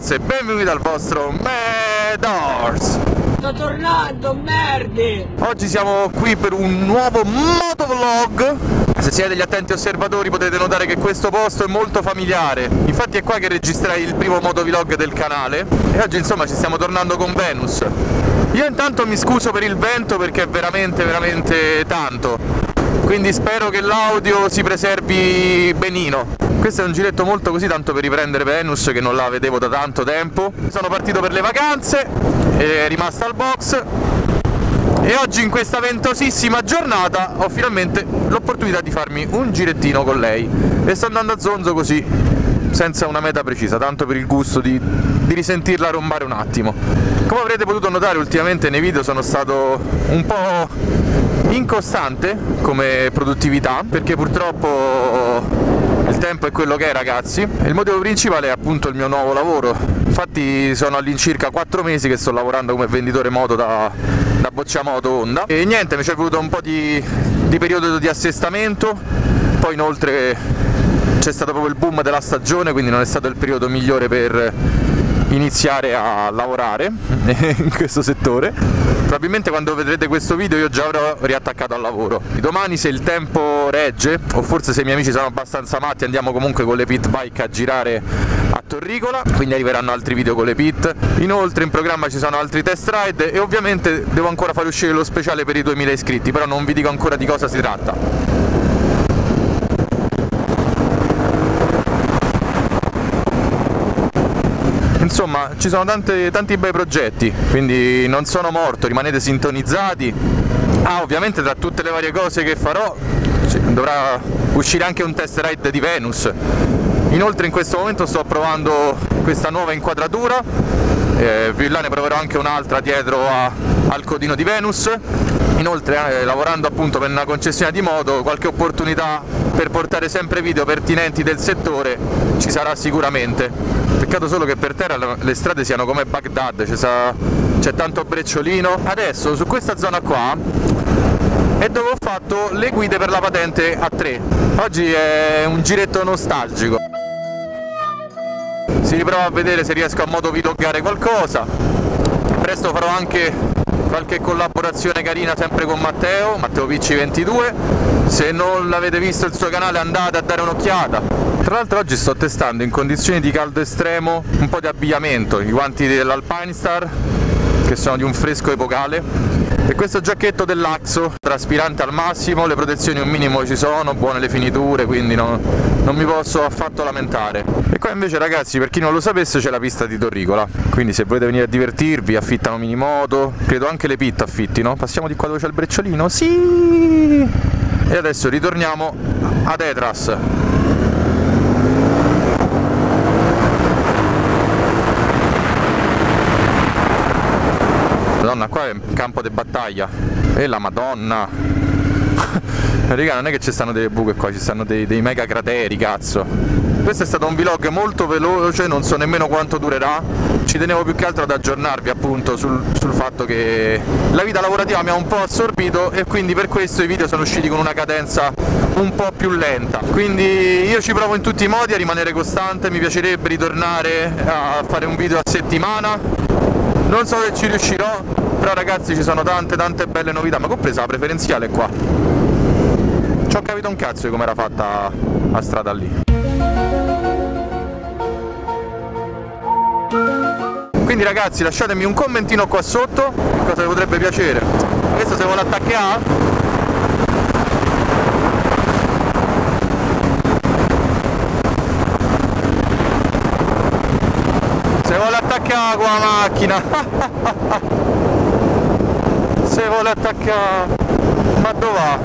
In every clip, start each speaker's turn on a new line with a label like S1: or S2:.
S1: ragazze, benvenuti al vostro Medors.
S2: Sto tornando, merdi!
S1: Oggi siamo qui per un nuovo motovlog. Se siete degli attenti osservatori potete notare che questo posto è molto familiare. Infatti è qua che registrai il primo motovlog del canale. E oggi insomma ci stiamo tornando con Venus. Io intanto mi scuso per il vento perché è veramente tanto. Quindi spero che l'audio si preservi benino. Questo è un giretto molto così, tanto per riprendere Venus, che non la vedevo da tanto tempo. Sono partito per le vacanze, è rimasta al box e oggi in questa ventosissima giornata ho finalmente l'opportunità di farmi un girettino con lei. E sto andando a zonzo così, senza una meta precisa, tanto per il gusto di risentirla rombare un attimo. Come avrete potuto notare ultimamente nei video sono stato un po' incostante come produttività, perché purtroppo il tempo è quello che è, ragazzi, e il motivo principale è appunto il mio nuovo lavoro. Infatti sono all'incirca 4 mesi che sto lavorando come venditore moto da Bocciamoto Honda e niente, mi ci è voluto un po' di periodo di assestamento, poi inoltre c'è stato proprio il boom della stagione, quindi non è stato il periodo migliore per iniziare a lavorare in questo settore. Probabilmente quando vedrete questo video io già avrò riattaccato al lavoro. Domani, se il tempo regge, o forse se i miei amici sono abbastanza matti, andiamo comunque con le pit bike a girare a Torricola, quindi arriveranno altri video con le pit. Inoltre in programma ci sono altri test ride e ovviamente devo ancora fare uscire lo speciale per i 2000 iscritti, però non vi dico ancora di cosa si tratta. Insomma, ci sono tanti bei progetti, quindi non sono morto, rimanete sintonizzati. Ah, ovviamente tra tutte le varie cose che farò dovrà uscire anche un test ride di Venus. Inoltre in questo momento sto provando questa nuova inquadratura, più in là ne proverò anche un'altra dietro al codino di Venus. Inoltre lavorando appunto per una concessionaria di moto, qualche opportunità per portare sempre video pertinenti del settore ci sarà sicuramente. Peccato solo che per terra le strade siano come Baghdad, c'è tanto brecciolino. Adesso su questa zona qua è dove ho fatto le guide per la patente A3. Oggi è un giretto nostalgico. Si riprova a vedere se riesco a motovloggare qualcosa. Presto farò anche qualche collaborazione carina sempre con Matteo Picci 22. Se non l'avete visto il suo canale andate a dare un'occhiata. Tra l'altro oggi sto testando in condizioni di caldo estremo un po' di abbigliamento, i guanti dell'Alpinestar che sono di un fresco epocale e questo giacchetto dell'Axo, traspirante al massimo, le protezioni un minimo ci sono, buone le finiture, quindi non mi posso affatto lamentare. E qua invece, ragazzi, per chi non lo sapesse, c'è la pista di Torricola, quindi se volete venire a divertirvi affittano minimoto, credo anche le pit affittino. Passiamo di qua dove c'è il brecciolino, sì! E adesso ritorniamo ad Etras. Madonna, qua è un campo di battaglia. E la madonna. Raga, non è che ci stanno delle buche qua, ci stanno dei mega crateri, cazzo. Questo è stato un vlog molto veloce, non so nemmeno quanto durerà. Ci tenevo più che altro ad aggiornarvi appunto sul fatto che la vita lavorativa mi ha un po' assorbito e quindi per questo i video sono usciti con una cadenza un po' più lenta. Quindi io ci provo in tutti i modi a rimanere costante, mi piacerebbe ritornare a fare un video a settimana. Non so se ci riuscirò, però ragazzi ci sono tante belle novità, ma compresa la preferenziale qua. Ci ho capito un cazzo di come era fatta la strada lì. Quindi ragazzi lasciatemi un commentino qua sotto, cosa vi potrebbe piacere. Questo se vuole attaccare? Se vuole attaccare con la macchina. Se vuole attaccare. Ma dov'è?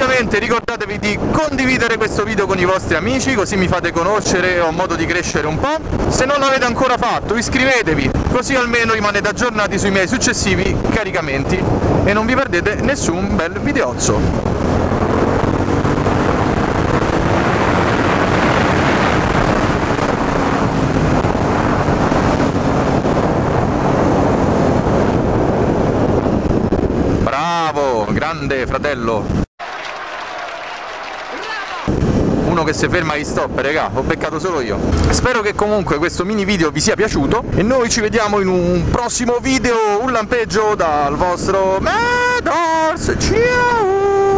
S1: Ovviamente ricordatevi di condividere questo video con i vostri amici, così mi fate conoscere e ho modo di crescere un po'. Se non l'avete ancora fatto iscrivetevi, così almeno rimanete aggiornati sui miei successivi caricamenti e non vi perdete nessun bel videozzo. Bravo, grande fratello. uno che si ferma agli stop, raga, ho beccato solo io. Spero che comunque questo mini video vi sia piaciuto e noi ci vediamo in un prossimo video, un lampeggio dal vostro Medors, ciao!